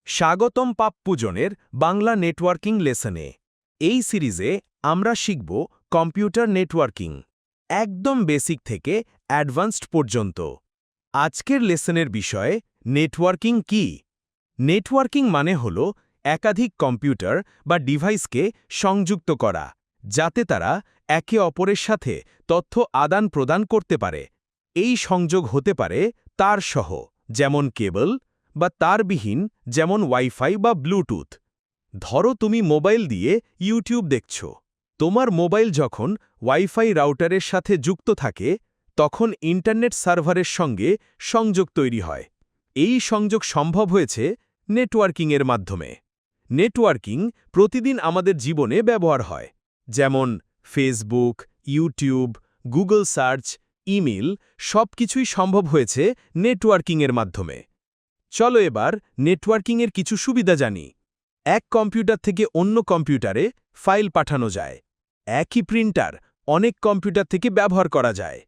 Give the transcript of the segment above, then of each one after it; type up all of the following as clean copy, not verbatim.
স্বাগতম পাপ্পুজনের বাংলা নেটওয়ার্কিং লেসনে। এই সিরিজে আমরা শিখব কম্পিউটার নেটওয়ার্কিং, একদম বেসিক থেকে অ্যাডভান্সড পর্যন্ত। আজকের লেসনের বিষয় নেটওয়ার্কিং কি। নেটওয়ার্কিং মানে হল একাধিক কম্পিউটার বা ডিভাইসকে সংযুক্ত করা, যাতে তারা একে অপরের সাথে তথ্য আদান প্রদান করতে পারে। এই সংযোগ হতে পারে তারসহ, যেমন কেবল, বা তারবিহীন, যেমন ওয়াইফাই বা ব্লুটুথ। ধরো তুমি মোবাইল দিয়ে ইউটিউব দেখছ। তোমার মোবাইল যখন ওয়াইফাই রাউটারের সাথে যুক্ত থাকে, তখন ইন্টারনেট সার্ভারের সঙ্গে সংযোগ তৈরি হয়। এই সংযোগ সম্ভব হয়েছে নেটওয়ার্কিংয়ের মাধ্যমে। নেটওয়ার্কিং প্রতিদিন আমাদের জীবনে ব্যবহার হয়, যেমন Facebook, YouTube, Google search, email সবকিছুই সম্ভব হয়েছে নেটওয়ার্কিংয়ের মাধ্যমে। চলো এবার নেটওয়ার্কিংয়ের কিছু সুবিধা জানি। এক কম্পিউটার থেকে অন্য কম্পিউটারে ফাইল পাঠানো যায়। একই প্রিন্টার অনেক কম্পিউটার থেকে ব্যবহার করা যায়।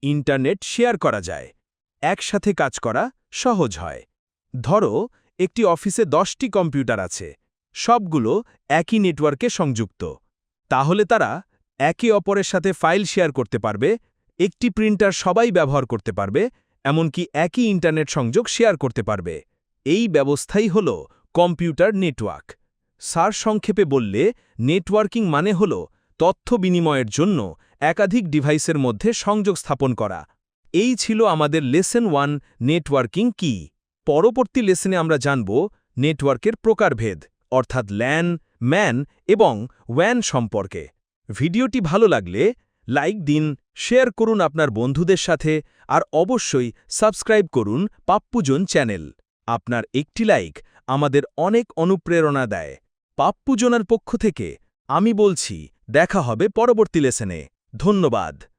ইন্টারনেট শেয়ার করা যায়। একসাথে কাজ করা সহজ হয়। ধরো একটি অফিসে 10টি কম্পিউটার আছে, সবগুলো একই নেটওয়ার্কে সংযুক্ত। তাহলে তারা একে অপরের সাথে ফাইল শেয়ার করতে পারবে, একটি প্রিন্টার সবাই ব্যবহার করতে পারবে, এমনকি একই ইন্টারনেট সংযোগ শেয়ার করতে পারবে। এই ব্যবস্থাই হল কম্পিউটার নেটওয়ার্ক। সারসংক্ষেপে বললে, নেটওয়ার্কিং মানে হল তথ্য বিনিময়ের জন্য একাধিক ডিভাইসের মধ্যে সংযোগ স্থাপন করা। এই ছিল আমাদের লেসন 1, নেটওয়ার্কিং কি। পরবর্তী লেসনে আমরা জানব নেটওয়ার্কের প্রকারভেদ, অর্থাৎ ল্যান, ম্যান এবং ওয়্যান সম্পর্কে। ভিডিওটি ভালো লাগলে লাইক দিন, শেয়ার করুন আপনার বন্ধুদের সাথে, আর অবশ্যই সাবস্ক্রাইব করুন পাপ্পুজন চ্যানেল। আপনার একটি লাইক আমাদের অনেক অনুপ্রেরণা দেয়। পাপ্পুজনের পক্ষ থেকে আমি বলছি, দেখা হবে পরবর্তী লেসনে। ধন্যবাদ।